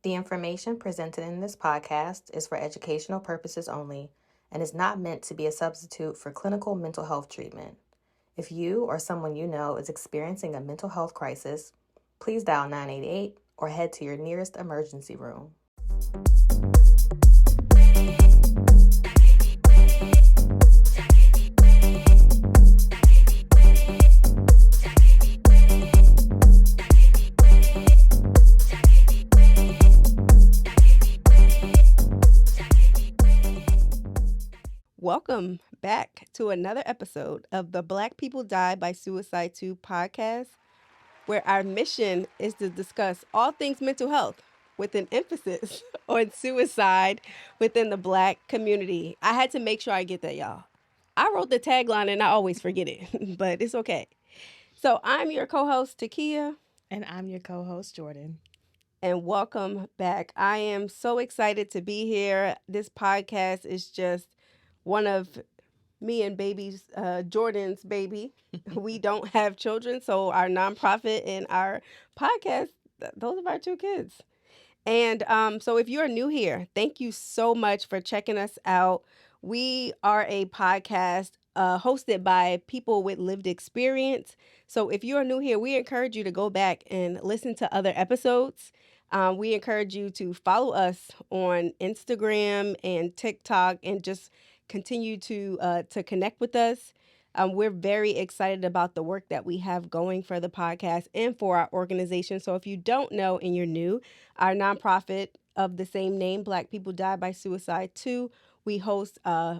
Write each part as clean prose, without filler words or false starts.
The information presented in this podcast is for educational purposes only and is not meant to be a substitute for clinical mental health treatment. If you or someone you know is experiencing a mental health crisis, please dial 988 or head to your nearest emergency room. Welcome back to another episode of the Black People Die by Suicide 2 podcast, where our mission is to discuss all things mental health with an emphasis on suicide within the Black community. I had to make sure I get that, y'all. I wrote the tagline and I always forget it, but it's okay. So I'm your co-host, T-Kea. And I'm your co-host, Jordan. And welcome back. I am so excited to be here. This podcast is just one of me and Jordan's baby. We don't have children, so our nonprofit and our podcast, those are our two kids. And so if you're new here, thank you so much for checking us out. We are a podcast hosted by people with lived experience. So if you're new here, we encourage you to go back and listen to other episodes. We encourage you to follow us on Instagram and TikTok and just continue to connect with us. We're very excited about the work that we have going for the podcast and for our organization. So if you don't know and you're new, our nonprofit of the same name, Black People Die by Suicide 2, we host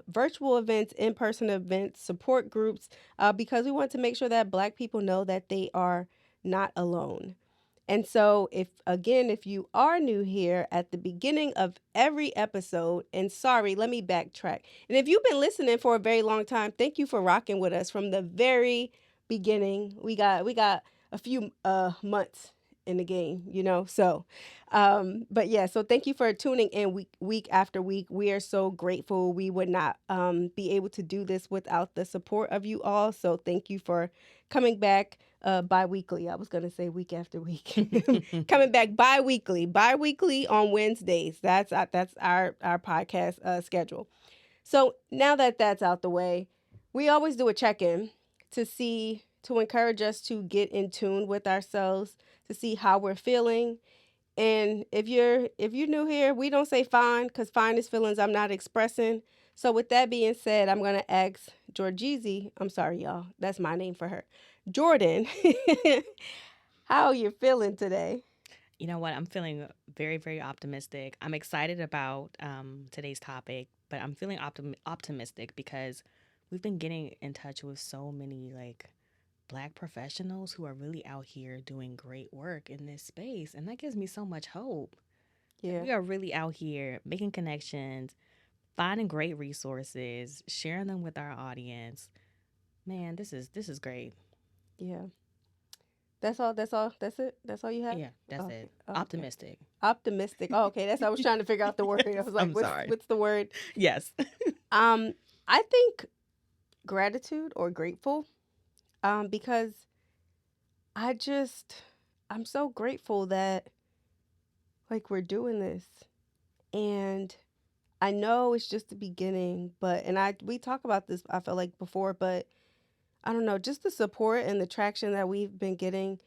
virtual events, in-person events, support groups, because we want to make sure that Black people know that they are not alone. And so if you are new here at the beginning of every episode, and sorry, let me backtrack. And if you've been listening for a very long time, thank you for rocking with us from the very beginning. We got a few months in the game, So, but yeah, so thank you for tuning in week after week. We are so grateful. We would not be able to do this without the support of you all. So thank you for coming back bi-weekly. I was going to say week after week. Coming back bi-weekly on Wednesdays. That's our podcast schedule. So now that that's out the way, we always do a check-in to encourage us to get in tune with ourselves, to see how we're feeling. And if you're new here, we don't say fine, because fine is feelings I'm not expressing. So with that being said, I'm going to ask Georgeezy, I'm sorry, y'all, that's my name for her, Jordan, how you feeling today? You know what? I'm feeling very, very optimistic. I'm excited about today's topic, but I'm feeling optimistic because we've been getting in touch with so many Black professionals who are really out here doing great work in this space, and that gives me so much hope. Yeah. We are really out here making connections, finding great resources, sharing them with our audience. Man, this is great. Yeah. That's all. That's it. That's all you have. Yeah, that's Okay. it. Okay. Optimistic. Optimistic. Oh, okay. I was trying to figure out the word. I was like, I'm sorry. what's the word? Yes. I think gratitude or grateful, because I'm so grateful that we're doing this, and I know it's just the beginning, but we talk about this, I feel like, before, but I don't know, just the support and the traction that we've been getting,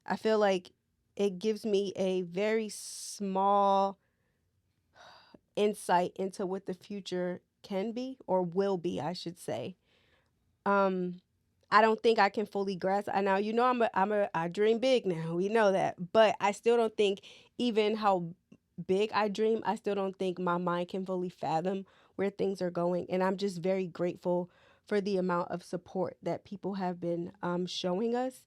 I feel like it gives me a very small insight into what the future can be, or will be, I should say. I don't think I can fully grasp. I now, I dream big now. We know that, but I still don't think, even how big I dream, I still don't think my mind can fully fathom where things are going. And I'm just very grateful for the amount of support that people have been showing us.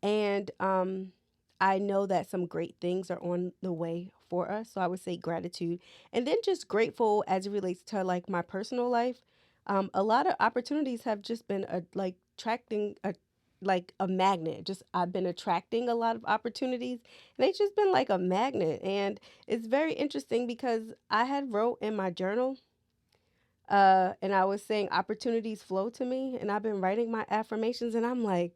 And I know that some great things are on the way for us. So I would say gratitude. And then just grateful as it relates to my personal life. A lot of opportunities have just been attracting a magnet. Just I've been attracting a lot of opportunities, and they've just been like a magnet. And it's very interesting because I had wrote in my journal, and I was saying opportunities flow to me, and I've been writing my affirmations, and I'm like,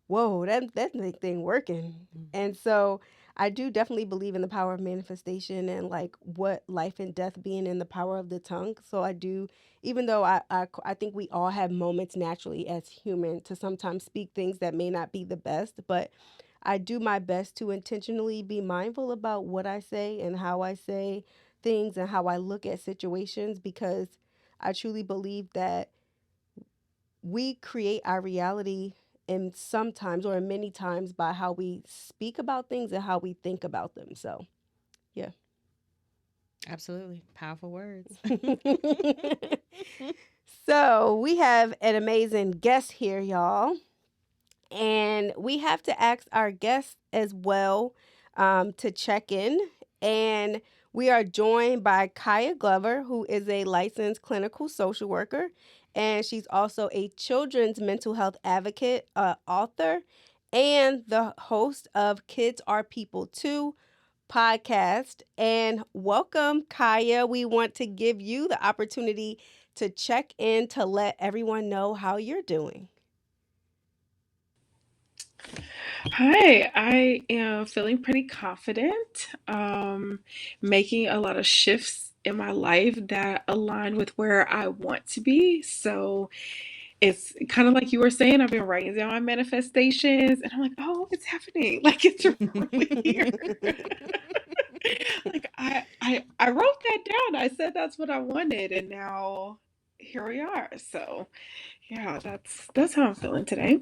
whoa, that thing working. And so I do definitely believe in the power of manifestation and like what life and death being in the power of the tongue. So I do, even though I think we all have moments naturally as human to sometimes speak things that may not be the best, but I do my best to intentionally be mindful about what I say and how I say things and how I look at situations, because I truly believe that we create our reality in sometimes or in many times by how we speak about things and how we think about them. So, yeah. Absolutely. Powerful words. So, we have an amazing guest here, y'all. And we have to ask our guests as well to check in. And we are joined by Khia Glover, who is a licensed clinical social worker. And she's also a children's mental health advocate, author, and the host of Kids Are People Too podcast. And welcome, Khia. We want to give you the opportunity to check in to let everyone know how you're doing. Hi, I am feeling pretty confident, making a lot of shifts in my life that align with where I want to be. So it's kind of like you were saying, I've been writing down my manifestations and I'm like, oh, it's happening. Like it's really here. Like I wrote that down. I said that's what I wanted and now here we are. So yeah, that's how I'm feeling today.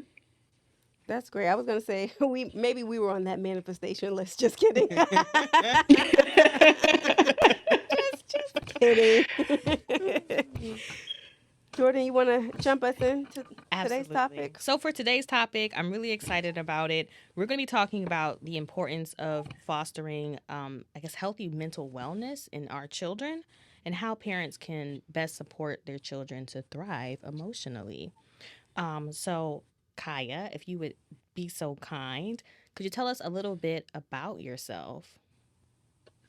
That's great. I was gonna say we were on that manifestation list. Just kidding. just kidding. Jordan, you want to jump us into today's Absolutely. topic? So, for today's topic, I'm really excited about it. We're going to be talking about the importance of fostering, I guess, healthy mental wellness in our children and how parents can best support their children to thrive emotionally. So, Kaya, if you would be so kind, could you tell us a little bit about yourself?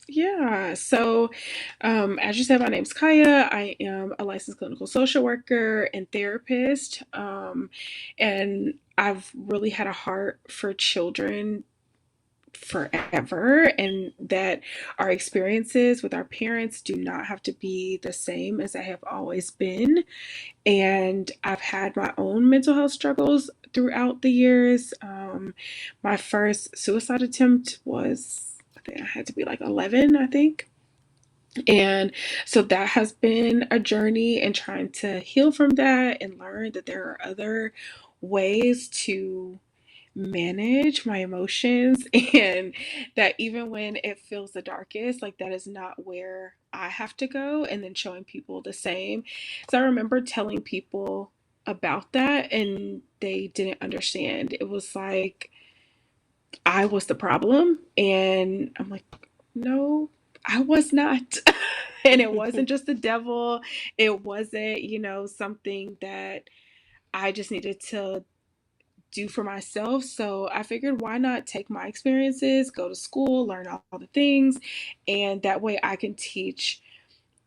Yeah, so as you said, my name's Kaya. I am a licensed clinical social worker and therapist. And I've really had a heart for children forever, and that our experiences with our parents do not have to be the same as they have always been. And I've had my own mental health struggles throughout the years. My first suicide attempt was, I think I had to be like 11, I think. And so that has been a journey and trying to heal from that and learn that there are other ways to manage my emotions and that even when it feels the darkest, like that is not where I have to go, and then showing people the same. So I remember telling people about that and they didn't understand. It was like I was the problem, and I'm like, no, I was not. And it wasn't just the devil. It wasn't, something that I just needed to do for myself. So I figured, why not take my experiences, go to school, learn all the things, and that way I can teach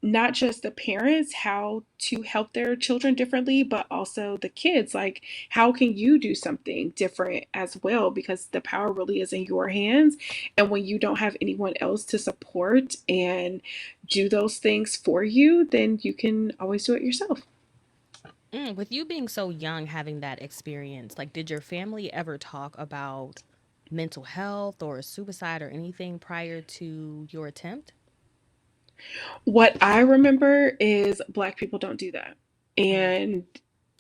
not just the parents how to help their children differently, but also the kids. Like, how can you do something different as well? Because the power really is in your hands. And when you don't have anyone else to support and do those things for you, then you can always do it yourself. With you being so young, having that experience, like, did your family ever talk about mental health or suicide or anything prior to your attempt? What I remember is Black people don't do that. And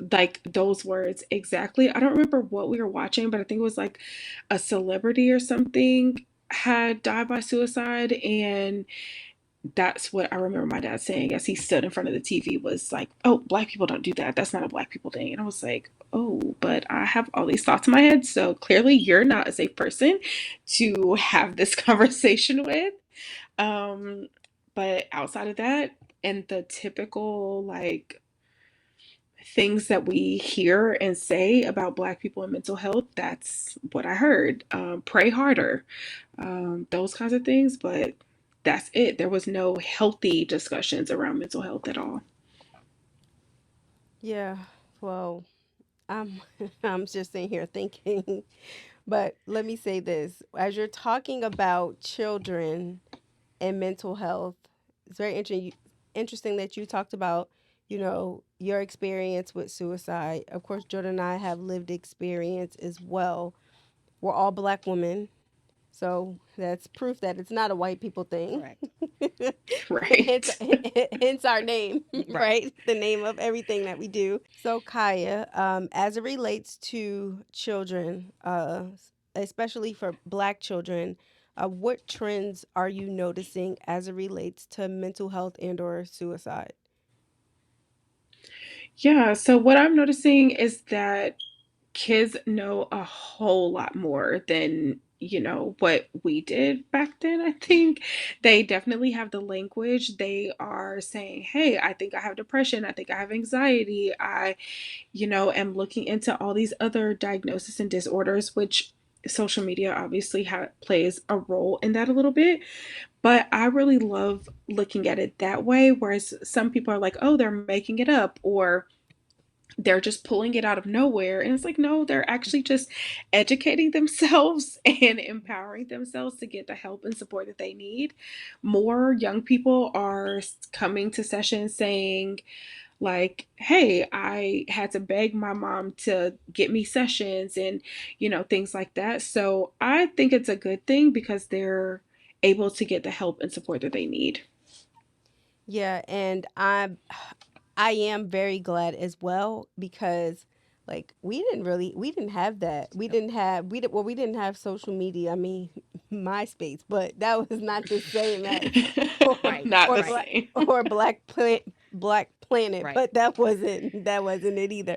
like those words exactly. I don't remember what we were watching, but I think it was like a celebrity or something had died by suicide. And that's what I remember my dad saying as he stood in front of the TV was like, oh, Black people don't do that. That's not a Black people thing. And I was like, oh, but I have all these thoughts in my head. So clearly you're not a safe person to have this conversation with. Um, but outside of that, and the typical like things that we hear and say about Black people and mental health, that's what I heard. Pray harder, those kinds of things. But that's it. There was no healthy discussions around mental health at all. Yeah. Well, I'm I'm just sitting here thinking But let me say this. As you're talking about children and mental health, it's very interesting that you talked about, your experience with suicide. Of course, Jordan and I have lived experience as well. We're all Black women, so that's proof that it's not a white people thing. Correct. hence, Right. hence our name, Right. right? The name of everything that we do. So, Kaya, as it relates to children, especially for Black children, what trends are you noticing as it relates to mental health and/or suicide? Yeah, so what I'm noticing is that kids know a whole lot more than, what we did back then. I think they definitely have the language. They are saying, "Hey, I think I have depression. I think I have anxiety. I, am looking into all these other diagnoses and disorders," which social media obviously plays a role in that a little bit. But I really love looking at it that way, whereas some people are like, "Oh, they're making it up," or they're just pulling it out of nowhere. And it's like, no, they're actually just educating themselves and empowering themselves to get the help and support that they need. More young people are coming to sessions saying, like, "Hey, I had to beg my mom to get me sessions," and, things like that. So I think it's a good thing because they're able to get the help and support that they need. Yeah, and I am very glad as well because like we didn't have that. We Nope. didn't have we didn't have social media. I mean, MySpace, but that was not the same as Right. Not or the Right. Black same. or Black Planet, Right. but that wasn't it either.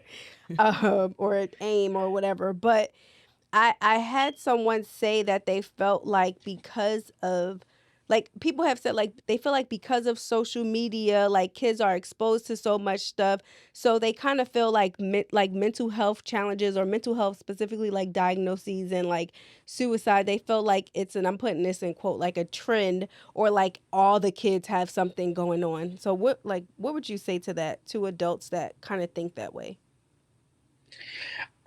Or AIM or whatever. But I had someone say that they felt like because of like people have said like they feel like because of social media like kids are exposed to so much stuff, so they kind of feel like like mental health challenges or mental health specifically like diagnoses and like suicide, they feel like it's, and I'm putting this in quote, like a trend, or like all the kids have something going on. So what would you say to that, to adults that kind of think that way?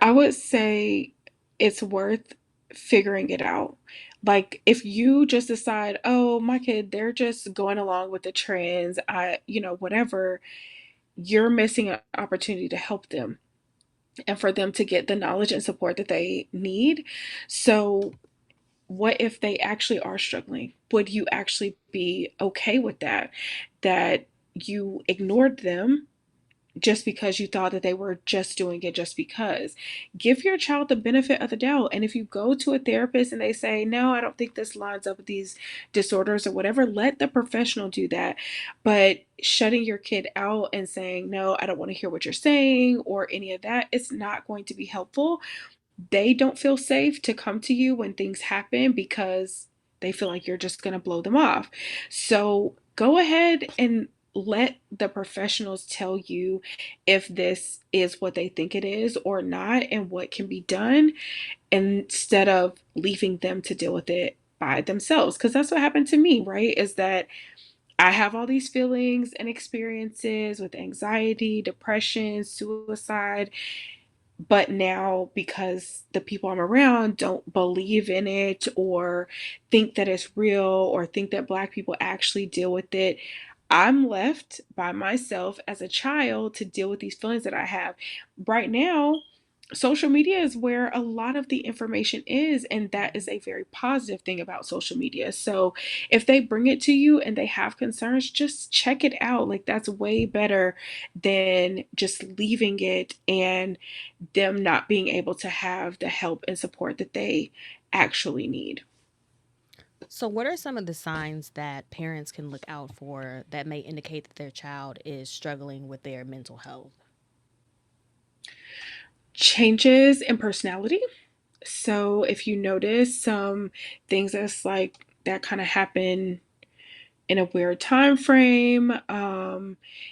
I would say it's worth figuring it out. Like if you just decide, "Oh, my kid, they're just going along with the trends, whatever," you're missing an opportunity to help them and for them to get the knowledge and support that they need. So, what if they actually are struggling? Would you actually be okay with that? That you ignored them just because you thought that they were just doing it just because. Give your child the benefit of the doubt. And if you go to a therapist and they say, "No, I don't think this lines up with these disorders," or whatever, let the professional do that. But shutting your kid out and saying, "No, I don't want to hear what you're saying," or any of that, it's not going to be helpful. They don't feel safe to come to you when things happen because they feel like you're just going to blow them off. So go ahead and let the professionals tell you if this is what they think it is or not and what can be done, instead of leaving them to deal with it by themselves. Because that's what happened to me, right? Is that I have all these feelings and experiences with anxiety, depression, suicide, but now, because the people I'm around don't believe in it or think that it's real or think that Black people actually deal with it, I'm left by myself as a child to deal with these feelings that I have. Right now, social media is where a lot of the information is, and that is a very positive thing about social media. So, if they bring it to you and they have concerns, just check it out. Like, that's way better than just leaving it and them not being able to have the help and support that they actually need. So, what are some of the signs that parents can look out for that may indicate that their child is struggling with their mental health? Changes in personality. So if you notice some things that's like that kind of happen in a weird time frame,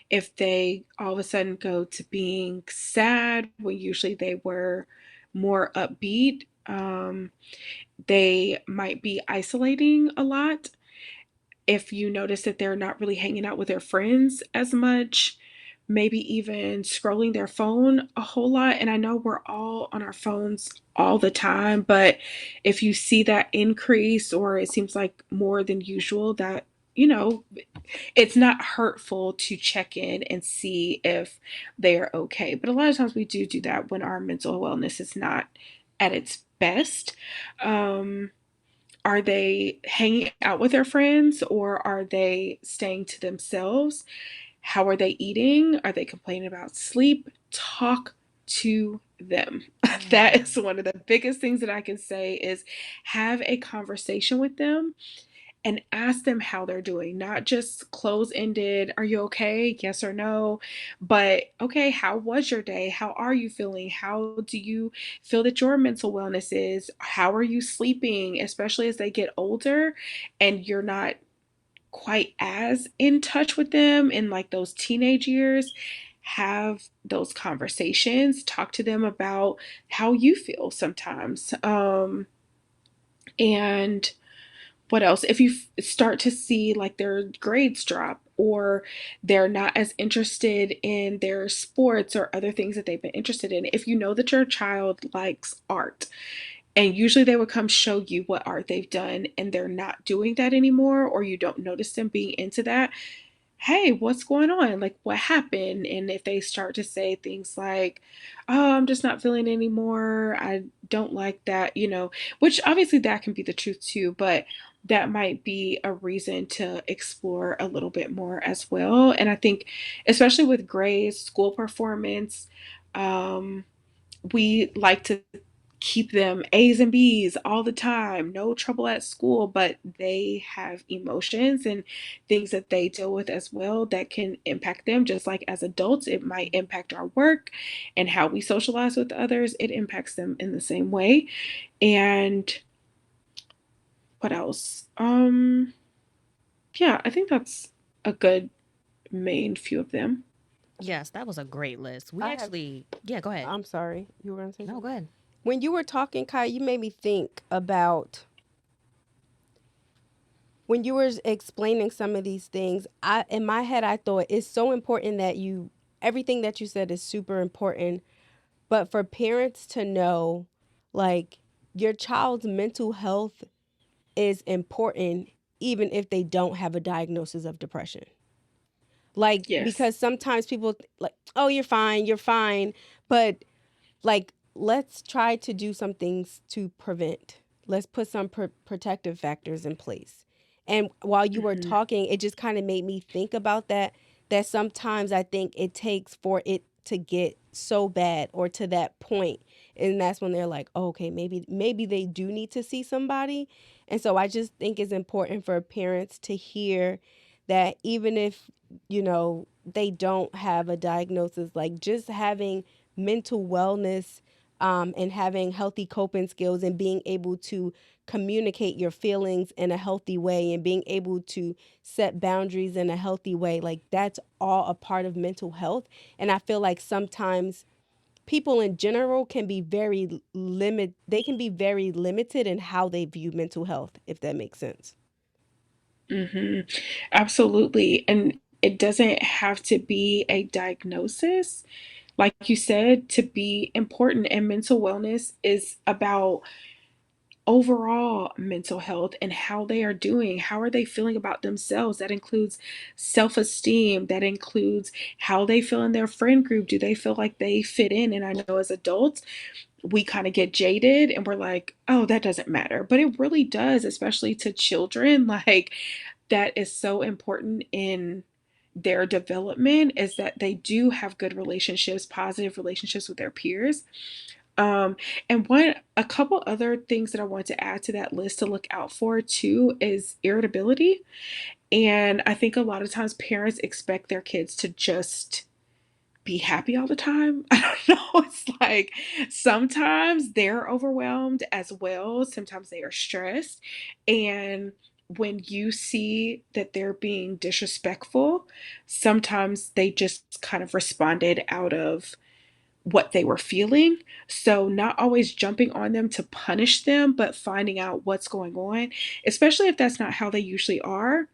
if they all of a sudden go to being sad when usually they were more upbeat, they might be isolating a lot. If you notice that they're not really hanging out with their friends as much, maybe even scrolling their phone a whole lot. And I know we're all on our phones all the time, but if you see that increase or it seems like more than usual, that, you know, it's not hurtful to check in and see if they're okay. But a lot of times we do that when our mental wellness is not at its best. Um, are they hanging out with their friends or are they staying to themselves? How are they eating? Are they complaining about sleep? Talk to them. That is one of the biggest things that I can say is have a conversation with them and ask them how they're doing, not just close ended, are you okay? Yes or no. But okay, how was your day? How are you feeling? How do you feel that your mental wellness is? How are you sleeping? Especially as they get older and you're not quite as in touch with them in like those teenage years. Have those conversations, talk to them about how you feel sometimes. And what else? If you start to see like their grades drop or they're not as interested in their sports or other things that they've been interested in, if you know that your child likes art, and usually they would come show you what art they've done and they're not doing that anymore, or you don't notice them being into that, hey, what's going on? Like, what happened? And if they start to say things like, oh, I'm just not feeling it anymore, I don't like that, which obviously that can be the truth too, but that might be a reason to explore a little bit more as well. And I think, especially with grades, school performance, um, we like to keep them A's and B's all the time, no trouble at school, but they have emotions and things that they deal with as well that can impact them. Just like as adults, it might impact our work and how we socialize with others. It impacts them in the same way. And what else? Yeah, I think that's a good main few of them. Yes, that was a great list. We I have. actually, yeah, go ahead. I'm sorry. You were gonna say No, something. go ahead. When you were talking, Kai, you made me think about when you were explaining some of these things. I in my head, I thought it's so important that you everything that you said is super important. But for parents to know, like your child's mental health is important, even if they don't have a diagnosis of depression. Like Yes. because sometimes people like, oh, you're fine, but like let's try to do some things to prevent. Let's put some protective factors in place. And while you were Hmm. talking, it just kind of made me think about that sometimes I think it takes for it to get so bad or to that point, and that's when they're like, oh, okay, maybe they do need to see somebody. And so I just think it's important for parents to hear that even if they don't have a diagnosis, like just having mental wellness, and having healthy coping skills and being able to communicate your feelings in a healthy way and being able to set boundaries in a healthy way, like that's all a part of mental health. And I feel like sometimes people in general can be very limited in how they view mental health, if that makes sense. Hmm. Absolutely. And it doesn't have to be a diagnosis, like you said, to be important. And mental wellness is about overall mental health and how they are doing. How are they feeling about themselves? That includes self esteem, that includes how they feel in their friend group. Do they feel like they fit in? And I know as adults, we kind of get jaded and we're like, oh, that doesn't matter. But it really does, especially to children. Like, that is so important in their development is that they do have good relationships, positive relationships with their peers. Um, and a couple other things that I want to add to that list to look out for too is irritability. And I think a lot of times parents expect their kids to just be happy all the time. I don't know. It's like sometimes they're overwhelmed as well. Sometimes they are stressed. And when you see that they're being disrespectful, sometimes they just kind of responded out of what they were feeling. So, not always jumping on them to punish them, but finding out what's going on, especially if that's not how they usually are.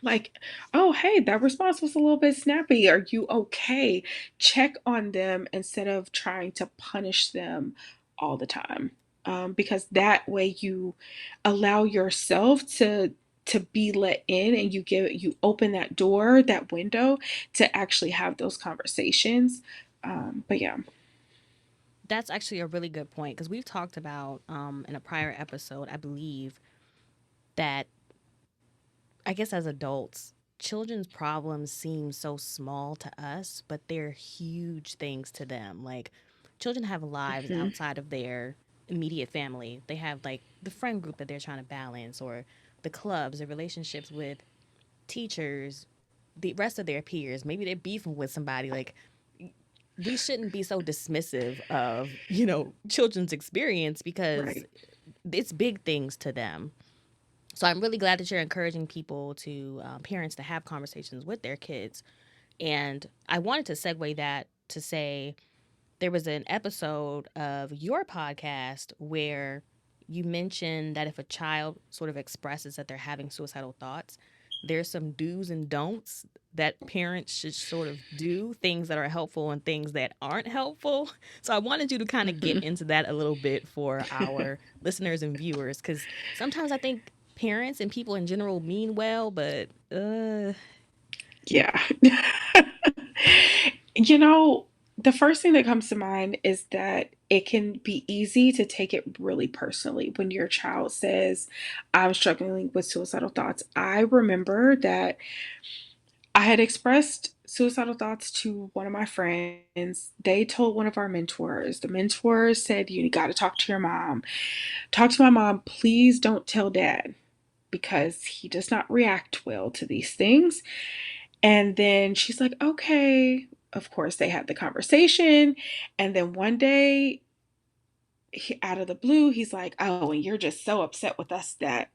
Like, oh, hey, that response was a little bit snappy. Are you okay? Check on them instead of trying to punish them all the time. Because that way you allow yourself to be let in, and you open that door, that window, to actually have those conversations. But yeah. That's actually a really good point because we've talked about in a prior episode, I believe, that I guess as adults, children's problems seem so small to us, but they're huge things to them. Like, children have lives Hmm. outside of their immediate family. They have like the friend group that they're trying to balance, or the clubs, the relationships with teachers, the rest of their peers. Maybe they're beefing with somebody. Like, we shouldn't be so dismissive of, children's experience because Right. it's big things to them. So I'm really glad that you're encouraging people parents to have conversations with their kids. And I wanted to segue that to say there was an episode of your podcast where you mentioned that if a child sort of expresses that they're having suicidal thoughts, there's some do's and don'ts that parents should sort of do, things that are helpful and things that aren't helpful. So I wanted you to kind of get Hmm. into that a little bit for our listeners and viewers, because sometimes I think parents and people in general mean well, but Yeah. You know, the first thing that comes to mind is that it can be easy to take it really personally when your child says, I'm struggling with suicidal thoughts. I remember that I had expressed suicidal thoughts to one of my friends. They told one of our mentors. The mentor said, you got to talk to your mom. Talk to my mom. Please don't tell dad because he does not react well to these things. And then she's like, okay. Of course, they had the conversation. And then one day, out of the blue, he's like, oh, and you're just so upset with us that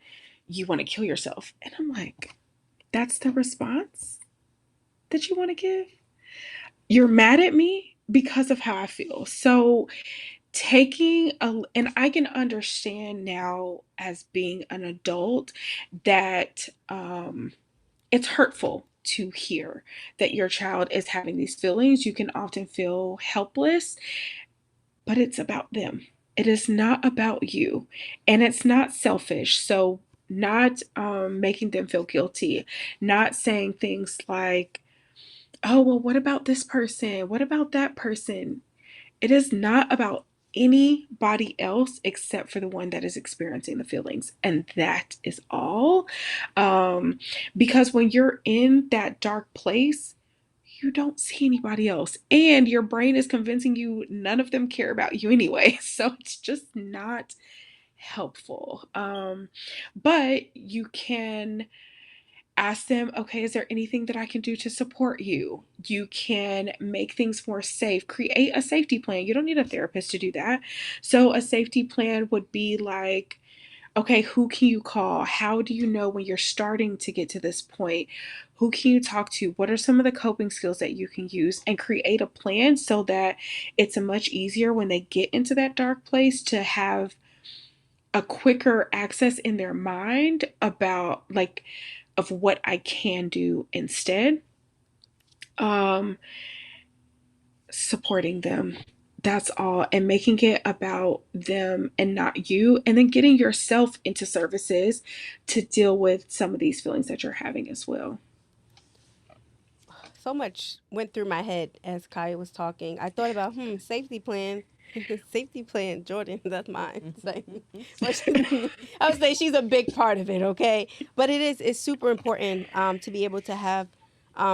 you want to kill yourself. And I'm like, that's the response that you want to give? You're mad at me because of how I feel. So, and I can understand now as being an adult that it's hurtful to hear that your child is having these feelings. You can often feel helpless, but it's about them. It is not about you, and it's not selfish. So, not making them feel guilty, not saying things like, oh, well, what about this person? What about that person? It is not about anybody else except for the one that is experiencing the feelings. And that is all. Um, because when you're in that dark place, you don't see anybody else. And your brain is convincing you none of them care about you anyway. So it's just not helpful. But you can ask them, okay, is there anything that I can do to support you? You can make things more safe, create a safety plan. You don't need a therapist to do that. So, a safety plan would be like, okay, who can you call? How do you know when you're starting to get to this point? Who can you talk to? What are some of the coping skills that you can use? And create a plan so that it's a much easier when they get into that dark place to have a quicker access in their mind about like of what I can do instead. Um, Supporting them. That's all. And making it about them and not you. And then getting yourself into services to deal with some of these feelings that you're having as well. So much went through my head as Kaya was talking. I thought about, safety plan. Safety plan, Jordan, that's mine. Like, well, I would say she's a big part of it, okay? But it's super important to be able to have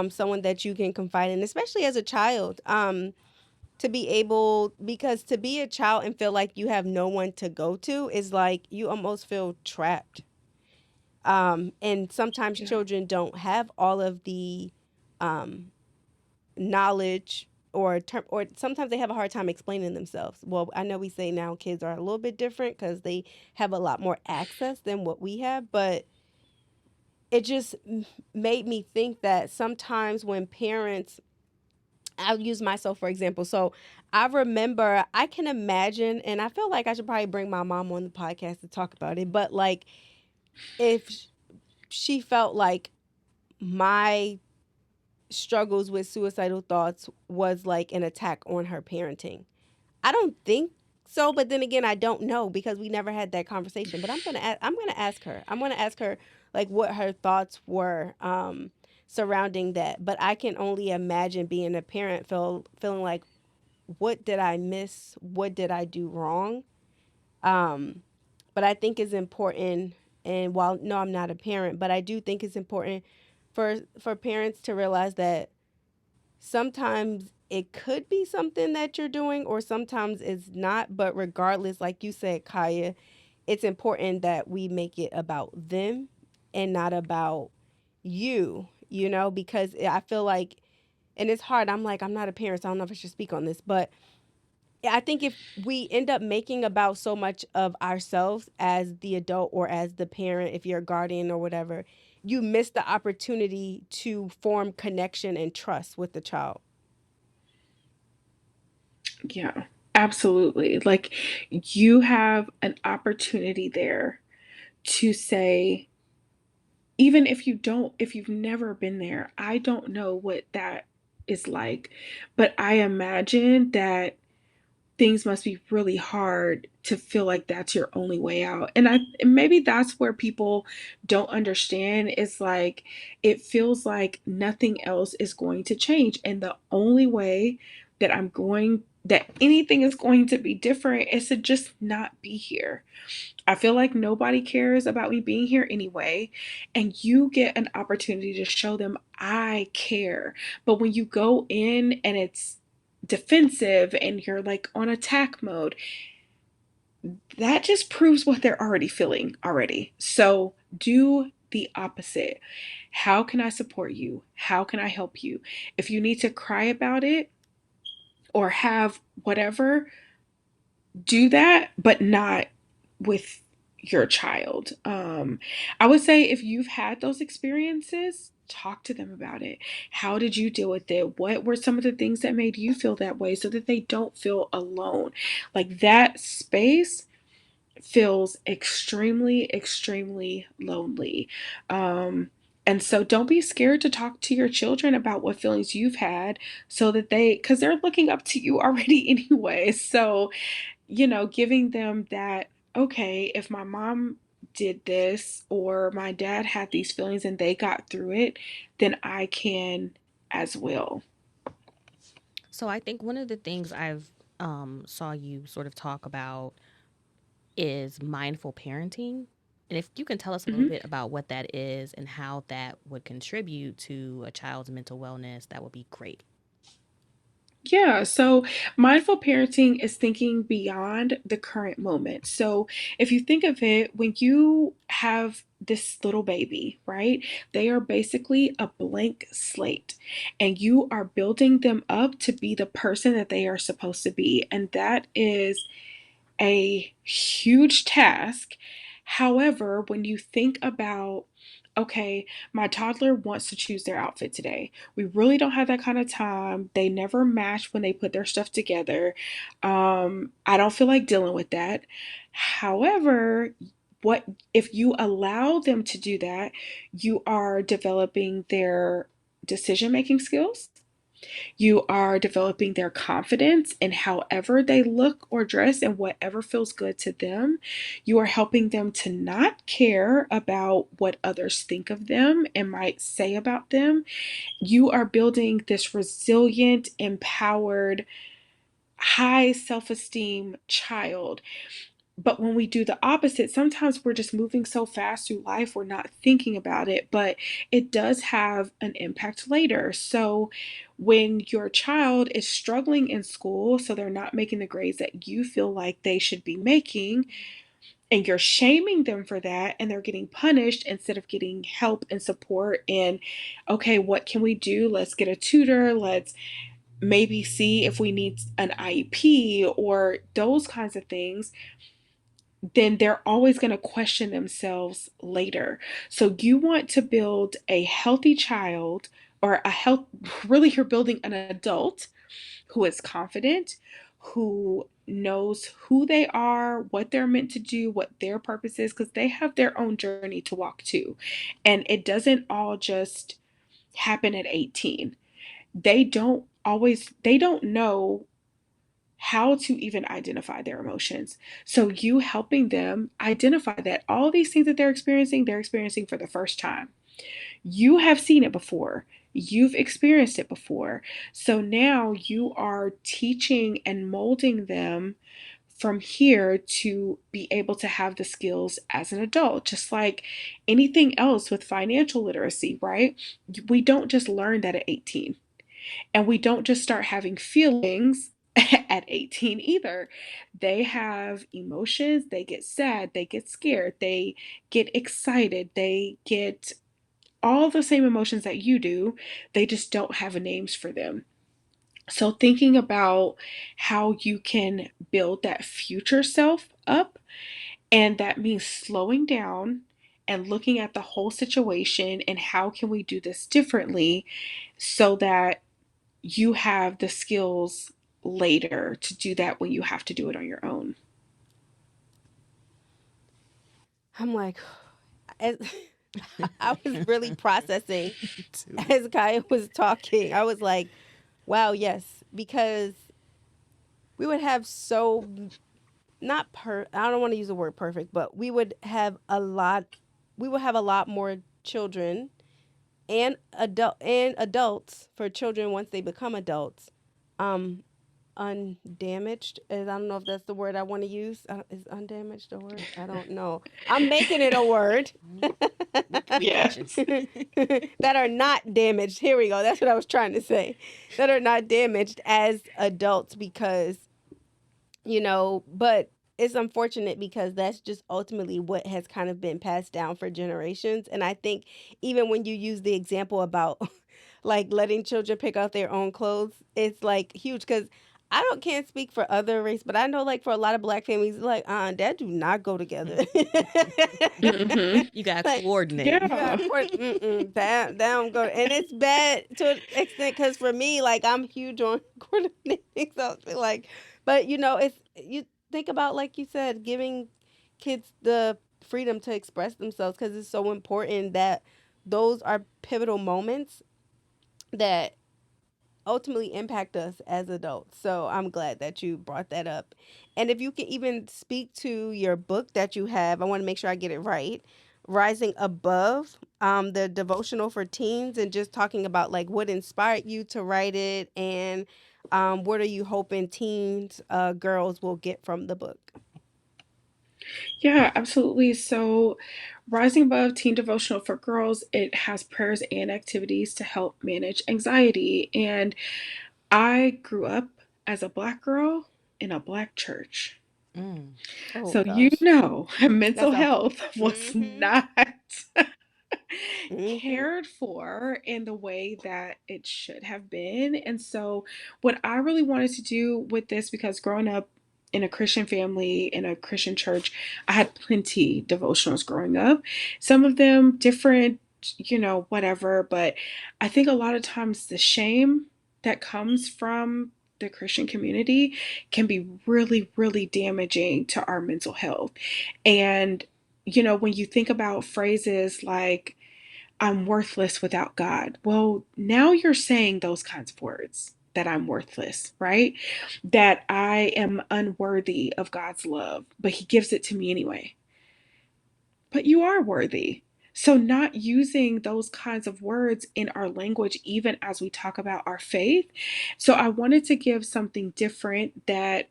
someone that you can confide in, especially as a child. To be able, because to be a child and feel like you have no one to go to is like you almost feel trapped. And sometimes Yeah. children don't have all of the um, knowledge or sometimes they have a hard time explaining themselves. Well, I know we say now kids are a little bit different because they have a lot more access than what we have, but it just made me think that sometimes when parents, I'll use myself for example. So I remember, I can imagine, and I feel like I should probably bring my mom on the podcast to talk about it, but like if she felt like my struggles with suicidal thoughts was like an attack on her parenting. I don't think so, but then again, I don't know because we never had that conversation. But I'm gonna ask her. I'm gonna ask her like what her thoughts were surrounding that. But I can only imagine being a parent feeling like, what did I miss? What did I do wrong? Um, but I think it's important. And while no, I'm not a parent, but I do think it's important for parents to realize that sometimes it could be something that you're doing or sometimes it's not, but regardless, like you said, Kaya, it's important that we make it about them and not about you, because I feel like, and it's hard, I'm like, I'm not a parent, so I don't know if I should speak on this, but I think if we end up making about so much of ourselves as the adult or as the parent, if you're a guardian or whatever, you miss the opportunity to form connection and trust with the child. Yeah, absolutely. Like, you have an opportunity there to say, even if you've never been there, I don't know what that is like, but I imagine that things must be really hard to feel like that's your only way out. And maybe that's where people don't understand, is like, it feels like nothing else is going to change, and the only way that anything is going to be different is to just not be here. I feel like nobody cares about me being here anyway. And you get an opportunity to show them I care. But when you go in and it's defensive and you're like on attack mode, that just proves what they're already feeling already. So do the opposite. How can I support you? How can I help you? If you need to cry about it or have whatever, do that, but not with your child. I would say if you've had those experiences, talk to them about it. How did you deal with it? What were some of the things that made you feel that way, so that they don't feel alone? Like, that space feels extremely, extremely lonely. And so don't be scared to talk to your children about what feelings you've had, so that because they're looking up to you already anyway. So, giving them that, okay, if my mom did this or my dad had these feelings and they got through it, then I can as well. So I think one of the things I've saw you sort of talk about is mindful parenting. And if you can tell us a little Mhm. bit about what that is and how that would contribute to a child's mental wellness, that would be great. Yeah, so mindful parenting is thinking beyond the current moment. So if you think of it, when you have this little baby, right, they are basically a blank slate, and you are building them up to be the person that they are supposed to be. And that is a huge task. However, when you think about, okay, my toddler wants to choose their outfit today. We really don't have that kind of time. They never match when they put their stuff together. I don't feel like dealing with that. However, what if you allow them to do that, you are developing their decision making skills. You are developing their confidence in however they look or dress and whatever feels good to them. You are helping them to not care about what others think of them and might say about them. You are building this resilient, empowered, high self esteem child. But when we do the opposite, sometimes we're just moving so fast through life, we're not thinking about it, but it does have an impact later. So when your child is struggling in school, so they're not making the grades that you feel like they should be making, and you're shaming them for that, and they're getting punished instead of getting help and support, and okay, what can we do? Let's get a tutor. Let's maybe see if we need an IEP or those kinds of things, then they're always going to question themselves later. So you want to build a healthy child, or really, you're building an adult who is confident, who knows who they are, what they're meant to do, what their purpose is, because they have their own journey to walk too. And it doesn't all just happen at 18. They don't know how to even identify their emotions. So you helping them identify that all these things that they're experiencing for the first time. You have seen it before. You've experienced it before. So now you are teaching and molding them from here to be able to have the skills as an adult, just like anything else with financial literacy, right? We don't just learn that at 18, and we don't just start having feelings at 18 either. They have emotions, they get sad, they get scared, they get excited, they get all the same emotions that you do. They just don't have names for them. So, thinking about how you can build that future self up, and that means slowing down and looking at the whole situation and how can we do this differently so that you have the skills later to do that when you have to do it on your own. I'm like, as, I was really processing Too. as Kaya was talking. I was like, wow, yes, because we would have so not I don't want to use the word perfect, but we would have a lot more children and adults for children once they become adults. Um undamaged, I don't know if that's the word I want to use. Is undamaged a word? I don't know. I'm making it a word. We got you. Yes. That are not damaged. Here we go. That's what I was trying to say. That are not damaged as adults because, but it's unfortunate because that's just ultimately what has kind of been passed down for generations. And I think even when you use the example about like letting children pick out their own clothes, it's like huge because can't speak for other race, but I know like for a lot of black families, like that do not go together. Hmm. You got to Like coordinate. you Yeah. got that don't go, and it's bad to an extent because for me, like I'm huge on coordinating, so it's like, but it's you think about like you said, giving kids the freedom to express themselves because it's so important that those are pivotal moments that ultimately impact us as adults. So I'm glad that you brought that up. And if you can even speak to your book that you have, I want to make sure I get it right. Rising Above, the devotional for teens, and just talking about like what inspired you to write it and what are you hoping teens, girls will get from the book? Yeah, absolutely. So, Rising Above Teen Devotional for Girls, it has prayers and activities to help manage anxiety. And I grew up as a Black girl in a Black church. Mm. Oh So, gosh, mental that's a health was mm-hmm, not mm-hmm. cared for in the way that it should have been. And so, what I really wanted to do with this, because growing up in a Christian family, in a Christian church, I had plenty devotionals growing up. Some of them different, whatever. But I think a lot of times the shame that comes from the Christian community can be really, really damaging to our mental health. And, when you think about phrases like, I'm worthless without God. Well, now you're saying those kinds of words, that I'm worthless, right? That I am unworthy of God's love, but He gives it to me anyway. But you are worthy. So, not using those kinds of words in our language, even as we talk about our faith. So, I wanted to give something different that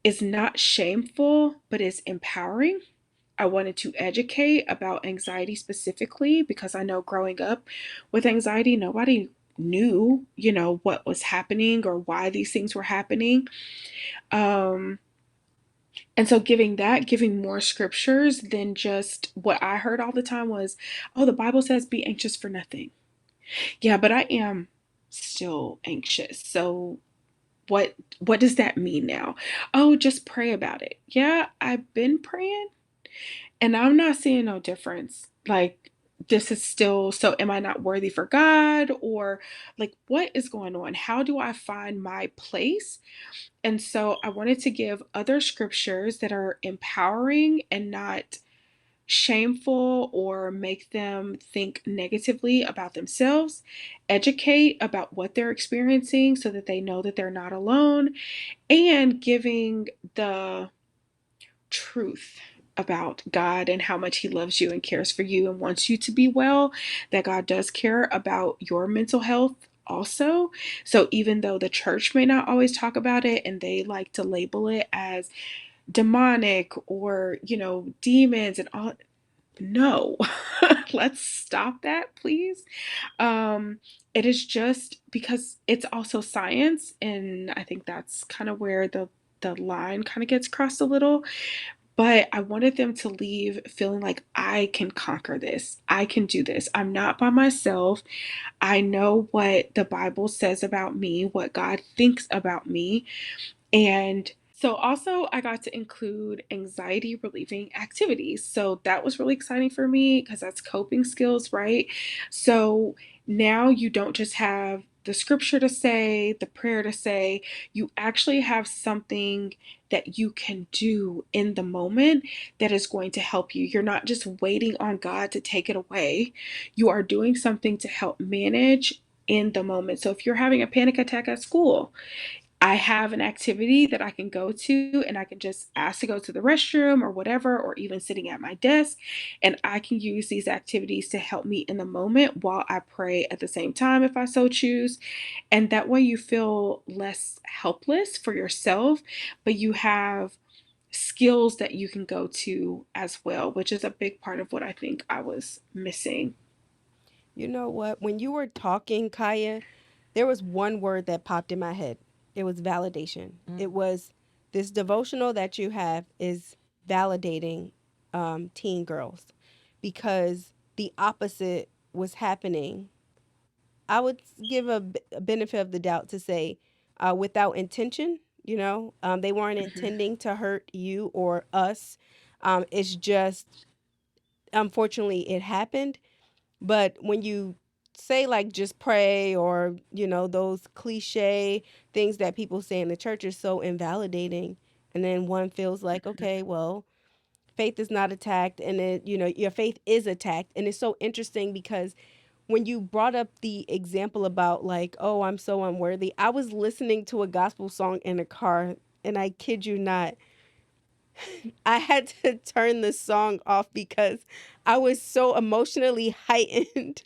is not shameful, but is empowering. I wanted to educate about anxiety specifically because I know growing up with anxiety, nobody knew, what was happening or why these things were happening. Um, and so giving more scriptures than just what I heard all the time was, oh, the Bible says be anxious for nothing. Yeah, but I am still anxious. So what does that mean now? Oh, just pray about it. Yeah, I've been praying and I'm not seeing no difference. Like, this is still, so am I not worthy for God? Or like, what is going on? How do I find my place? And so I wanted to give other scriptures that are empowering and not shameful or make them think negatively about themselves, educate about what they're experiencing so that they know that they're not alone, and giving the truth about God and how much He loves you and cares for you and wants you to be well, that God does care about your mental health also. So even though the church may not always talk about it and they like to label it as demonic or, demons and all, no. Let's stop that, please. Um, it is just because it's also science, and I think that's kind of where the line kind of gets crossed a little. But I wanted them to leave feeling like I can conquer this. I can do this. I'm not by myself. I know what the Bible says about me, what God thinks about me. And so also I got to include anxiety relieving activities. So that was really exciting for me because that's coping skills, right? So now you don't just have the scripture to say, the prayer to say, you actually have something that you can do in the moment that is going to help you. You're not just waiting on God to take it away. You are doing something to help manage in the moment. So if you're having a panic attack at school, I have an activity that I can go to and I can just ask to go to the restroom or whatever, or even sitting at my desk. And I can use these activities to help me in the moment while I pray at the same time if I so choose. And that way you feel less helpless for yourself, but you have skills that you can go to as well, which is a big part of what I think I was missing. You know what? When you were talking, Kaya, there was one word that popped in my head. It was validation. It was this devotional that you have is validating teen girls because the opposite was happening. I would give a benefit of the doubt to say without intention, they weren't Mhm. intending to hurt you or us. It's just, unfortunately, it happened. But when you say like just pray or, those cliche things that people say in the church are so invalidating. And then one feels like, okay, well, faith is not attacked. And then, your faith is attacked. And it's so interesting because when you brought up the example about like, oh, I'm so unworthy, I was listening to a gospel song in a car. And I kid you not, I had to turn the song off because I was so emotionally heightened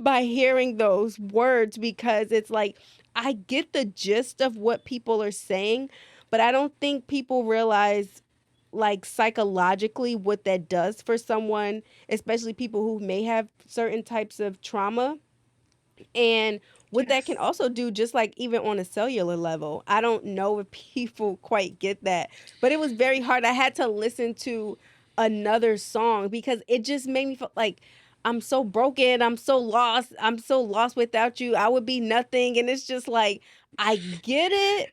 by hearing those words because it's like I get the gist of what people are saying, but I don't think people realize like psychologically what that does for someone, especially people who may have certain types of trauma and what that can Yes. also do just like even on a cellular level. I don't know if people quite get that, but it was very hard. I had to listen to another song because it just made me feel like I'm so broken, I'm so lost without you, I would be nothing. And it's just like I get it,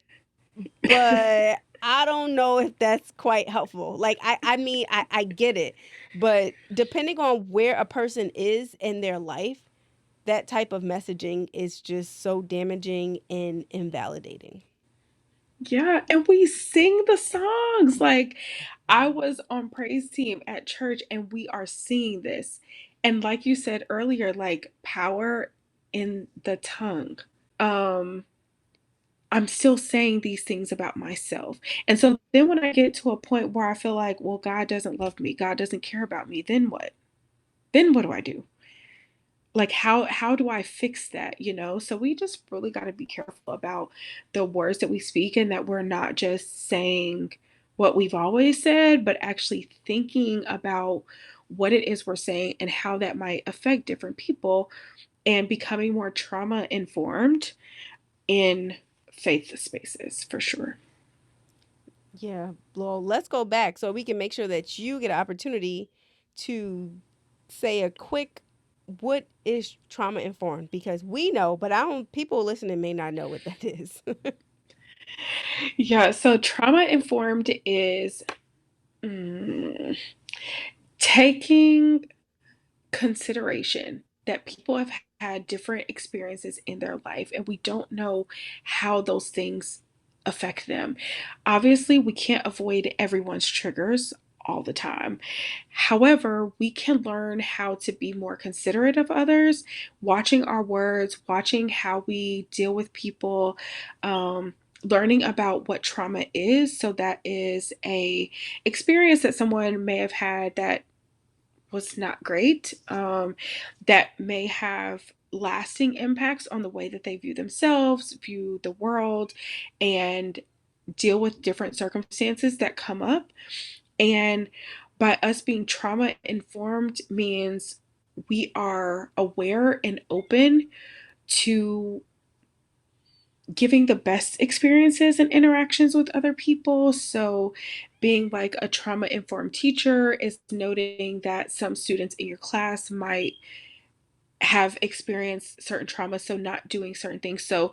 but I don't know if that's quite helpful. Like I get it, but depending on where a person is in their life, that type of messaging is just so damaging and invalidating. Yeah, and we sing the songs. Like I was on praise team at church and we are singing this. And like you said earlier, like power in the tongue. Um I'm still saying these things about myself. And so then when I get to a point where I feel like, well, God doesn't love me, God doesn't care about me, then what? Then what do I do? Like how do I fix that, so we just really got to be careful about the words that we speak and that we're not just saying what we've always said, but actually thinking about what it is we're saying and how that might affect different people, and becoming more trauma informed in faith spaces for sure. Yeah, well, let's go back so we can make sure that you get an opportunity to say a quick what is trauma informed, because we know, but I don't, people listening may not know what that is. Yeah, so trauma informed is mm, taking consideration that people have had different experiences in their life and we don't know how those things affect them. Obviously, we can't avoid everyone's triggers all the time. However, we can learn how to be more considerate of others, watching our words, watching how we deal with people, learning about what trauma is. So that is a experience that someone may have had that was not great, that may have lasting impacts on the way that they view themselves, view the world, and deal with different circumstances that come up. And by us being trauma informed means we are aware and open to giving the best experiences and interactions with other people. So, being like a trauma informed teacher is noting that some students in your class might have experienced certain trauma, so not doing certain things. So,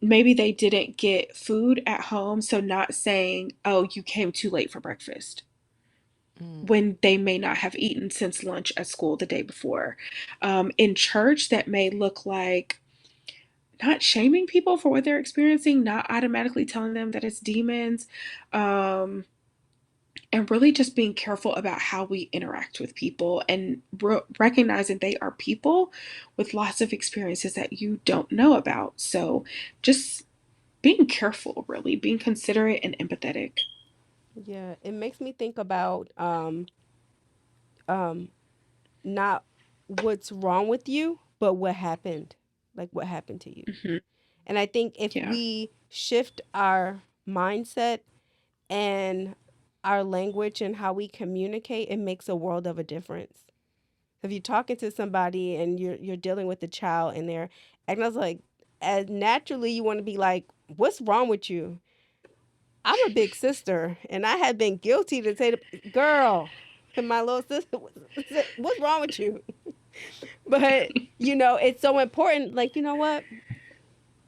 maybe they didn't get food at home, so not saying, oh, you came too late for breakfast when they may not have eaten since lunch at school the day before. In church, that may look like not shaming people for what they're experiencing, not automatically telling them that it's demons, um, and really just being careful about how we interact with people and recognizing they are people with lots of experiences that you don't know about. So just being careful, really, being considerate and empathetic. Yeah, it makes me think about um not what's wrong with you, but what happened. Like what happened to you. Hmm. And I think if Yeah. we shift our mindset and our language and how we communicate, it makes a world of a difference. If you're talking to somebody and you're dealing with a child and they're acting like as naturally you want to be like, what's wrong with you? I'm a big sister and I have been guilty to say girl, to my little sister, what's wrong with you? But it's so important. Like, you know what?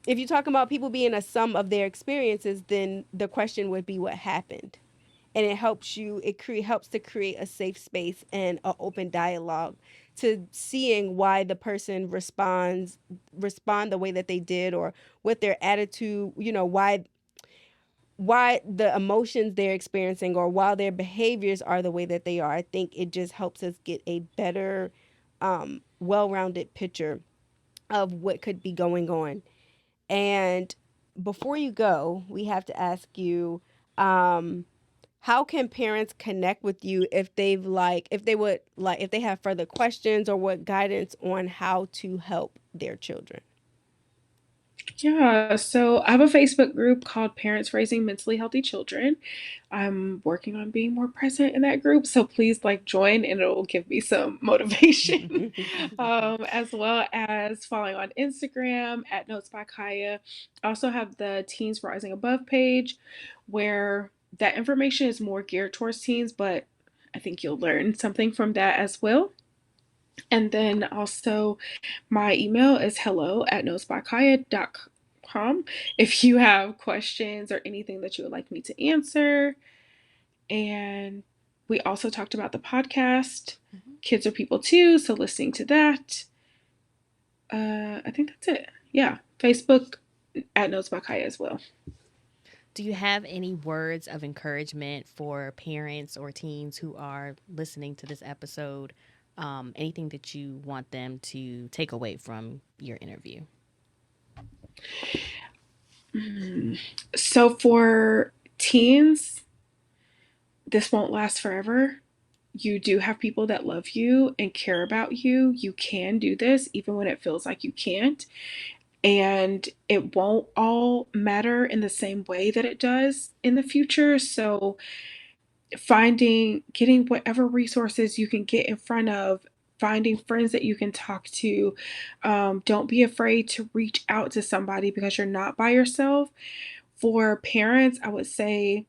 If you're talking about people being a sum of their experiences, then the question would be what happened. And it helps you, helps to create a safe space and an open dialogue to seeing why the person respond the way that they did, or what their attitude, why the emotions they're experiencing, or why their behaviors are the way that they are. I think it just helps us get a better, well-rounded picture of what could be going on. And before you go, we have to ask you, how can parents connect with you if if they have further questions or what guidance on how to help their children? Yeah, so I have a Facebook group called Parents Raising Mentally Healthy Children. I'm working on being more present in that group, so please like join and it'll give me some motivation. As well as following on Instagram at Notes by Kaya. I also have the Teens Rising Above page where that information is more geared towards teens, but I think you'll learn something from that as well. And then also, my email is hello@notesbykaya.com if you have questions or anything that you would like me to answer. And we also talked about the podcast, Kids Are People Too, so listening to that. I think that's it. Yeah, Facebook at Notes by Kaya as well. Do you have any words of encouragement for parents or teens who are listening to this episode? Anything that you want them to take away from your interview? So for teens, this won't last forever. You do have people that love you and care about you. You can do this even when it feels like you can't. And it won't all matter in the same way that it does in the future. So getting whatever resources you can get in front of, finding friends that you can talk to. Don't be afraid to reach out to somebody because you're not by yourself. For parents, I would say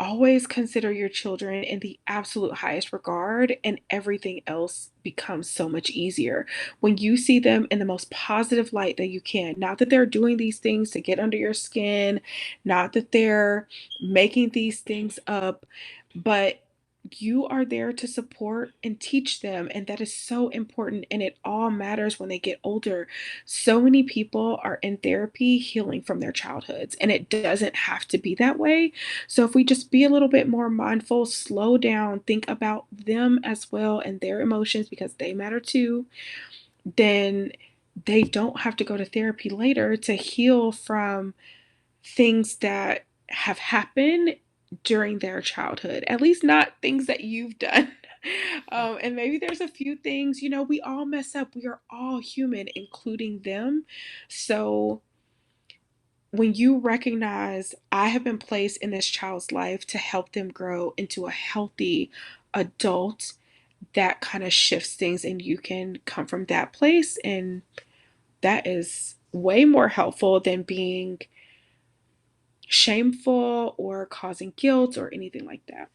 always consider your children in the absolute highest regard, and everything else becomes so much easier when you see them in the most positive light that you can. Not that they're doing these things to get under your skin, not that they're making these things up, but you are there to support and teach them. And that is so important. And it all matters when they get older. So many people are in therapy healing from their childhoods, and it doesn't have to be that way. So if we just be a little bit more mindful, slow down, think about them as well and their emotions because they matter too, then they don't have to go to therapy later to heal from things that have happened during their childhood, at least not things that you've done. And maybe there's a few things, we all mess up. We are all human, including them. So when you recognize I have been placed in this child's life to help them grow into a healthy adult, that kind of shifts things, and you can come from that place. And that is way more helpful than being shameful or causing guilt or anything like that.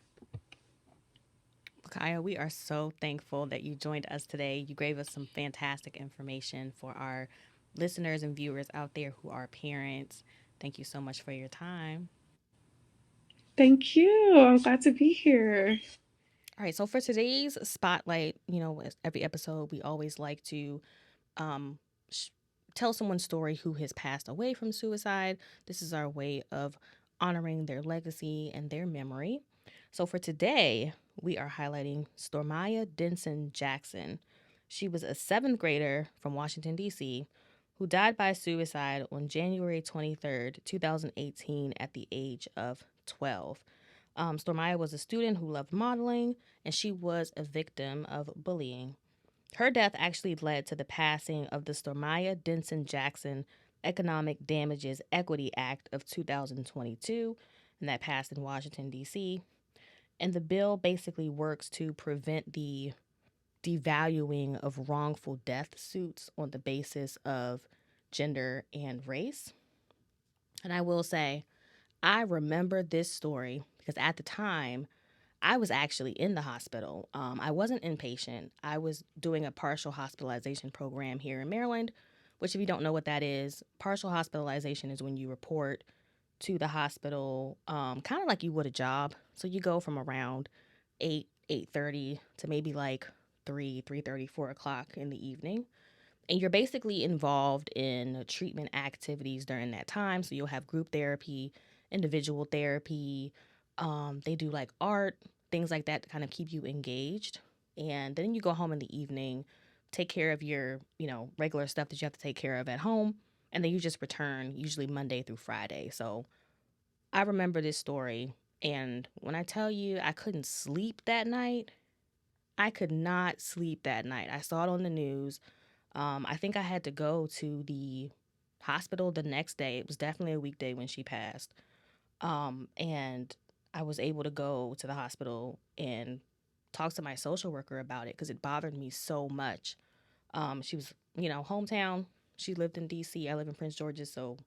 Kaya, we are so thankful that you joined us today. You gave us some fantastic information for our listeners and viewers out there who are parents. Thank you so much for your time. Thank you. I'm glad to be here. All right, so for today's spotlight, as every episode, we always like to um, sh- tell someone's story who has passed away from suicide. This is our way of honoring their legacy and their memory. So for today, we are highlighting Stormiyah Denson-Jackson. She was a seventh grader from Washington, D.C., who died by suicide on January 23rd, 2018, at the age of 12. Stormiyah was a student who loved modeling, and she was a victim of bullying. Her death actually led to the passing of the Stormiyah Denson-Jackson Economic Damages Equity Act of 2022, and that passed in Washington, D.C. And the bill basically works to prevent the devaluing of wrongful death suits on the basis of gender and race. And I will say, I remember this story because at the time, I was actually in the hospital. I wasn't inpatient. I was doing a partial hospitalization program here in Maryland, which, if you don't know what that is, partial hospitalization is when you report to the hospital, kind of like you would a job. So you go from around 8:30 to maybe like 3:30, 4 o'clock in the evening. And you're basically involved in treatment activities during that time. So you'll have group therapy, individual therapy. They do like art, things like that to kind of keep you engaged. And then you go home in the evening, take care of your, regular stuff that you have to take care of at home. And then you just return, usually Monday through Friday. So I remember this story. And when I tell you I couldn't sleep that night, I could not sleep that night. I saw it on the news. I think I had to go to the hospital the next day. It was definitely a weekday when she passed. And I was able to go to the hospital and talk to my social worker about it because it bothered me so much. She was, hometown. She lived in D.C. I live in Prince George's, so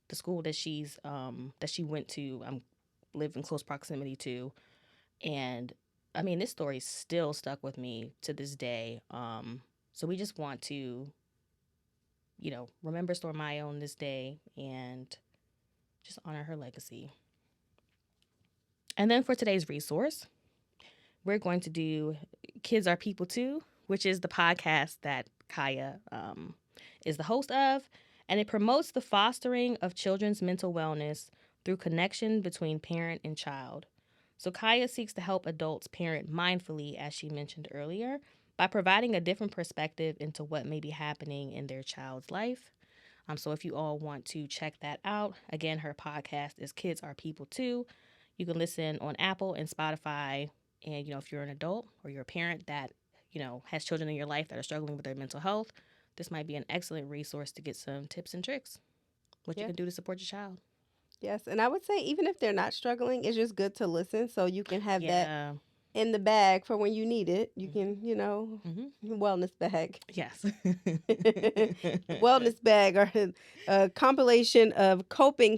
the school that she went to, I'm live in close proximity to, and I mean, this story still stuck with me to this day. So we just want to, remember Stormiyah on this day and just honor her legacy. And then for today's resource, we're going to do Kids Are People Too, which is the podcast that Kaya is the host of. And it promotes the fostering of children's mental wellness through connection between parent and child. So Kaya seeks to help adults parent mindfully, as she mentioned earlier, by providing a different perspective into what may be happening in their child's life. So if you all want to check that out, again, her podcast is Kids Are People Too. You can listen on Apple and Spotify. And, if you're an adult or you're a parent that, has children in your life that are struggling with their mental health, this might be an excellent resource to get some tips and tricks, what you Yeah. can do to support your child. Yes, and I would say even if they're not struggling, it's just good to listen so you can have that Yeah. in the bag for when you need it. You can, Mm-hmm. wellness bag. Yes. Wellness bag or a compilation of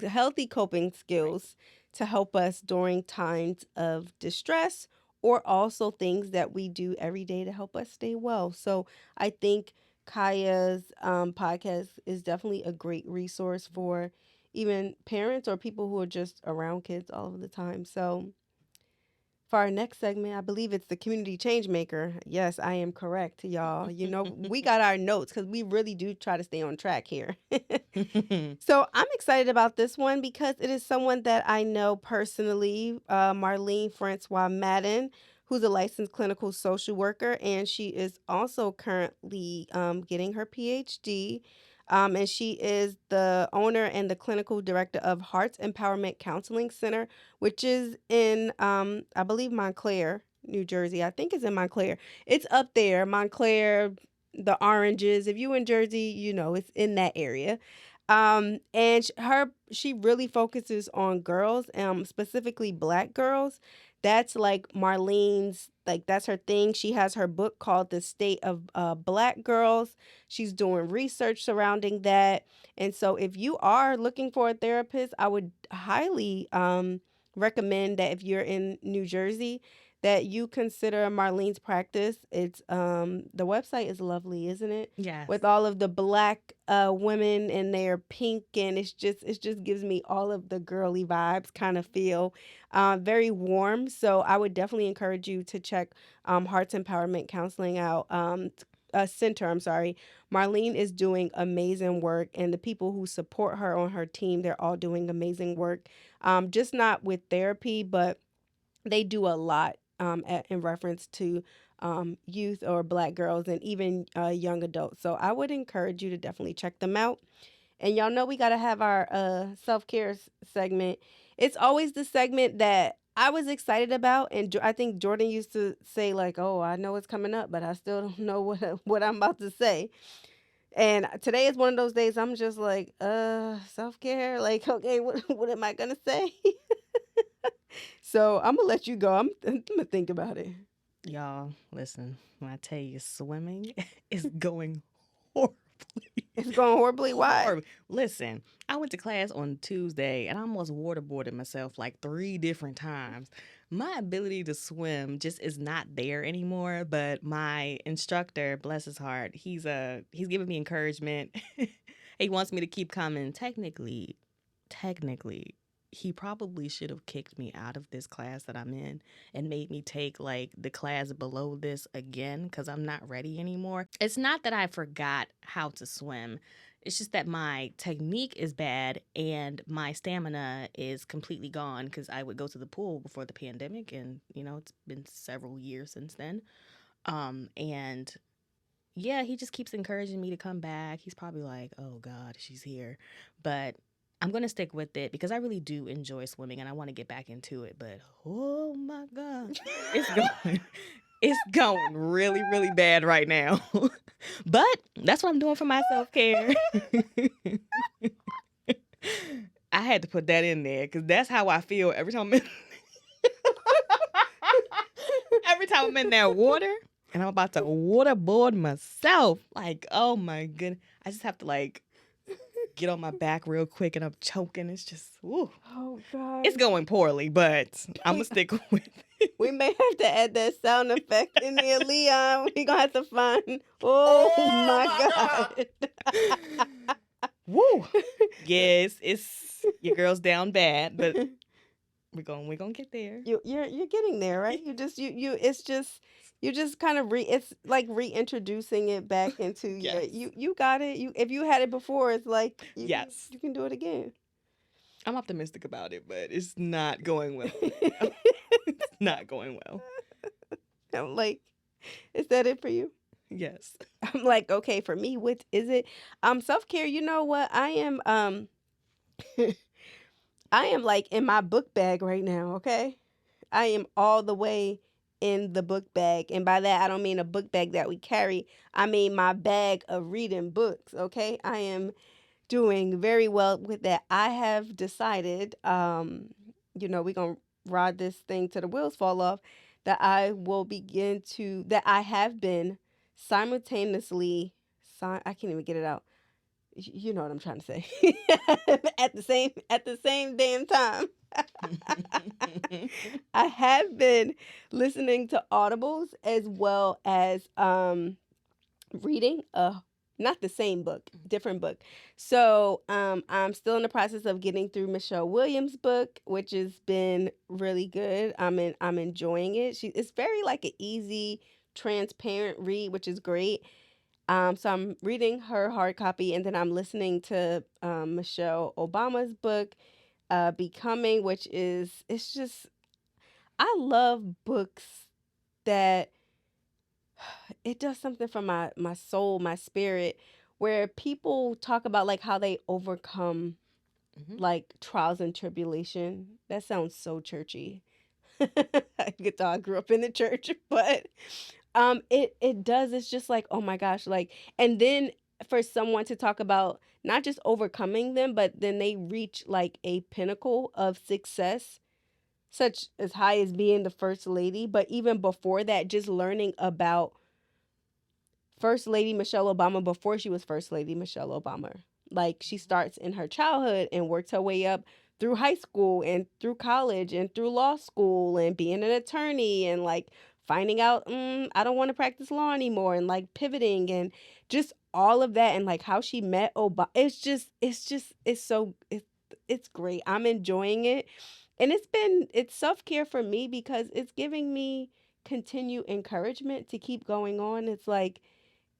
healthy coping skills to help us during times of distress or also things that we do every day to help us stay well. So I think Kaya's podcast is definitely a great resource for even parents or people who are just around kids all of the time. So for our next segment, I believe it's the community change maker. Yes, I am correct, y'all. You know, we got our notes because we really do try to stay on track here. So I'm excited about this one because it is someone that I know personally, Marlene Francois Madden, who's a licensed clinical social worker, and she is also currently getting her PhD. And she is the owner and the clinical director of Hearts Empowerment Counseling Center, which is in, I believe, Montclair, New Jersey. I think it's in Montclair. It's up there, Montclair, the Oranges. If you in Jersey, you know it's in that area. And she really focuses on girls, specifically Black girls. That's like Marlene's, like that's her thing. She has her book called The State of Black Girls. She's doing research surrounding that. And so if you are looking for a therapist, I would highly recommend that if you're in New Jersey, that you consider Marlene's practice. It's the website is lovely, isn't it? Yes. With all of the Black women and their pink, and it just gives me all of the girly vibes kind of feel. Very warm. So I would definitely encourage you to check Hearts Empowerment Counseling out. Center, I'm sorry. Marlene is doing amazing work, and the people who support her on her team, they're all doing amazing work. Just not with therapy, but they do a lot in reference to youth or Black girls and even young adults. So I would encourage you to definitely check them out. And y'all know we got to have our self-care segment. It's always the segment that I was excited about. And I think Jordan used to say like, oh, I know it's coming up, but I still don't know what I'm about to say. And today is one of those days I'm just like, self-care. Like, okay, what am I going to say? So I'm going to let you go. I'm going to think about it. Y'all, listen, when I tell you swimming is going horribly. It's going horribly. Why? Horribly. Listen, I went to class on Tuesday and I almost waterboarded myself like 3 different times. My ability to swim just is not there anymore, but my instructor, bless his heart, he's giving me encouragement. He wants me to keep coming. Technically, he probably should have kicked me out of this class that I'm in and made me take like the class below this again because I'm not ready anymore. It's not that I forgot how to swim. It's just that my technique is bad and my stamina is completely gone because I would go to the pool before the pandemic and, it's been several years since then. And yeah, he just keeps encouraging me to come back. He's probably like, oh God, she's here. But I'm going to stick with it because I really do enjoy swimming and I want to get back into it. But oh my God, it's going really, really bad right now. But that's what I'm doing for my self-care. I had to put that in there because that's how I feel every time I'm in that water and I'm about to waterboard myself. Like, oh my goodness. I just have to like get on my back real quick and I'm choking. It's just, woo. Oh, God. It's going poorly, but I'm going to stick with it. We may have to add that sound effect in there, Leon. We're going to have to find, oh my God. Woo. Yes, it's your girl's down bad, but we're going to get there. You're getting there, right? You just kind of it's like reintroducing it back into Yes. you got it. If you had it before, it's like Yes. you can do it again. I'm optimistic about it, but it's not going well. It's not going well. I'm like, is that it for you? Yes. I'm like, okay, for me, what is it? Self-care, you know what? I am I am like in my book bag right now, okay? I am all the way in the book bag. And by that, I don't mean a book bag that we carry. I mean my bag of reading books, okay? I am doing very well with that. I have decided, we're going to ride this thing till the wheels fall off, that I have been simultaneously, I can't even get it out. You know what I'm trying to say. at the same damn time. I have been listening to audibles as well as reading a not the same book, different book. So I'm still in the process of getting through Michelle Williams' book, which has been really good. I'm enjoying it. It's very like an easy, transparent read, which is great. So I'm reading her hard copy, and then I'm listening to Michelle Obama's book, Becoming, which is it's just I love books that it does something for my soul, my spirit, where people talk about like how they overcome like trials and tribulation. That sounds so churchy. I get I grew up in the church, but it does. It's just like, oh my gosh, like, and then for someone to talk about not just overcoming them, but then they reach like a pinnacle of success, such as high as being the first lady, but even before that, just learning about First Lady Michelle Obama before she was First Lady Michelle Obama. Like she starts in her childhood and works her way up through high school and through college and through law school and being an attorney and like finding out I don't want to practice law anymore and like pivoting and just all of that and like how she met Obama. It's great. I'm enjoying it. And it's self-care for me because it's giving me continued encouragement to keep going on. It's like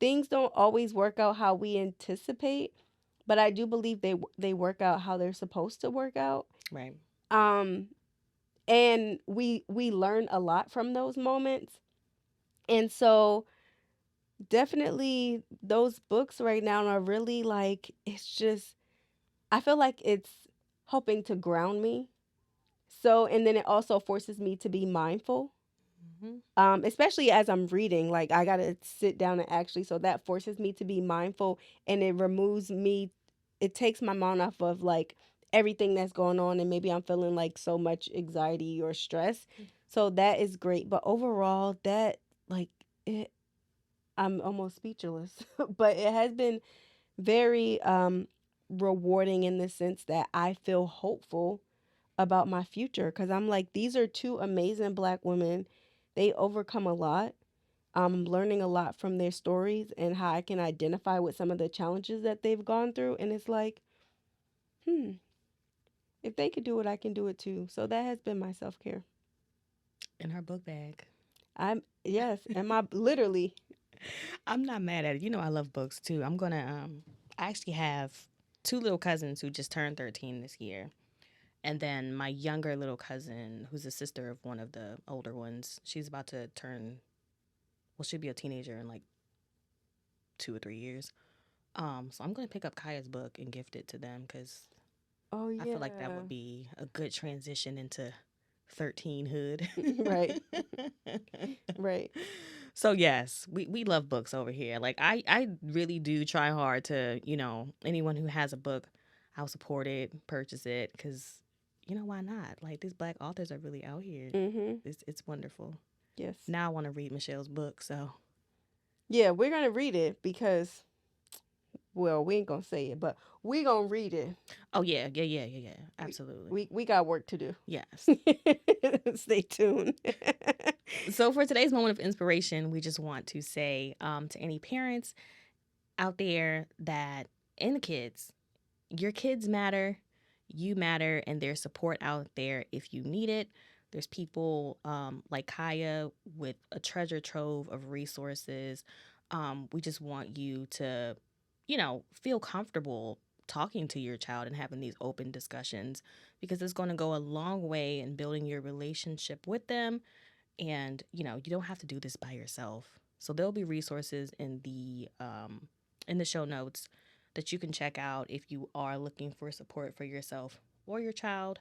things don't always work out how we anticipate, but I do believe they work out how they're supposed to work out. Right. Um and we learn a lot from those moments. And so definitely those books right now are really like it's just I feel like it's helping to ground me. So and then it also forces me to be mindful. Especially as I'm reading, like I gotta sit down and actually, so that forces me to be mindful and it removes me, it takes my mind off of like everything that's going on and maybe I'm feeling like so much anxiety or stress. So that is great. But overall, that like it, I'm almost speechless, but it has been very rewarding in the sense that I feel hopeful about my future because I'm like, these are two amazing Black women. They overcome a lot. I'm learning a lot from their stories and how I can identify with some of the challenges that they've gone through. And it's like, if they could do it, I can do it too. So that has been my self care. In her book bag. Yes, and my literally. I'm not mad at it. You know I love books too. I'm gonna I actually have two little cousins who just turned 13 this year. And then my younger little cousin, who's a sister of one of the older ones, she's about to turn, well, she'll be a teenager in like 2 or 3 years. So I'm going to pick up Kia's book and gift it to them because Oh yeah. I feel like that would be a good transition into 13 hood. Right. Right. So yes, we love books over here. Like I really do try hard to, anyone who has a book, I'll support it, purchase it, because why not? Like these Black authors are really out here. It's wonderful. Yes. Now I want to read Michelle's book. So yeah, we're gonna read it because, well, we ain't gonna say it, but we gonna read it. Oh yeah, absolutely. We got work to do. Yes. Stay tuned. So for today's moment of inspiration, we just want to say to any parents out there that and the kids, your kids matter, you matter, and there's support out there if you need it. There's people like Khia with a treasure trove of resources. We just want you to, feel comfortable talking to your child and having these open discussions because it's going to go a long way in building your relationship with them. And, you don't have to do this by yourself. So there'll be resources in the show notes that you can check out if you are looking for support for yourself or your child.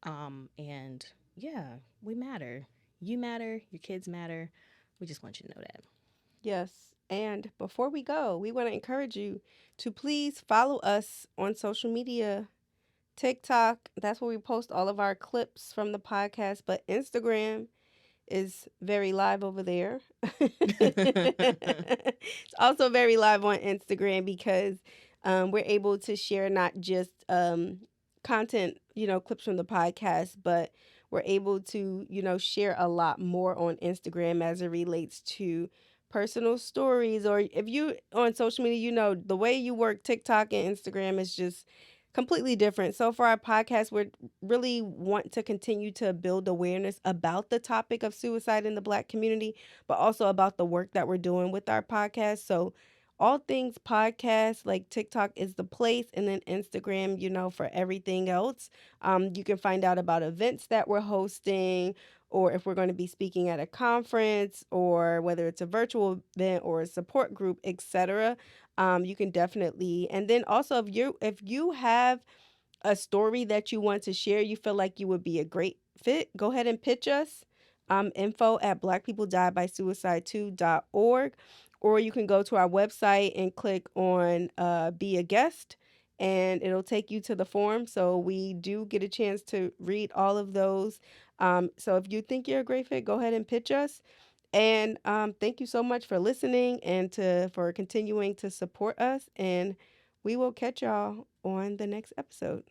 And yeah, we matter. You matter. Your kids matter. We just want you to know that. Yes. And before we go, we want to encourage you to please follow us on social media. TikTok, that's where we post all of our clips from the podcast, but Instagram is very live over there. It's also very live on Instagram because we're able to share not just content, clips from the podcast, but we're able to, share a lot more on Instagram as it relates to personal stories, or if you on social media, the way you work TikTok and Instagram is just completely different. So for our podcast, we really want to continue to build awareness about the topic of suicide in the Black community, but also about the work that we're doing with our podcast. So all things podcast, like TikTok is the place, and then Instagram, for everything else. You can find out about events that we're hosting, or if we're going to be speaking at a conference, or whether it's a virtual event or a support group, etc. You can definitely, and then also if you have a story that you want to share, you feel like you would be a great fit, go ahead and pitch us. Info at blackpeoplediebysuicide2.org, or you can go to our website and click on be a guest, and it'll take you to the form. So we do get a chance to read all of those. So if you think you're a great fit, go ahead and pitch us. And thank you so much for listening and for continuing to support us. And we will catch y'all on the next episode.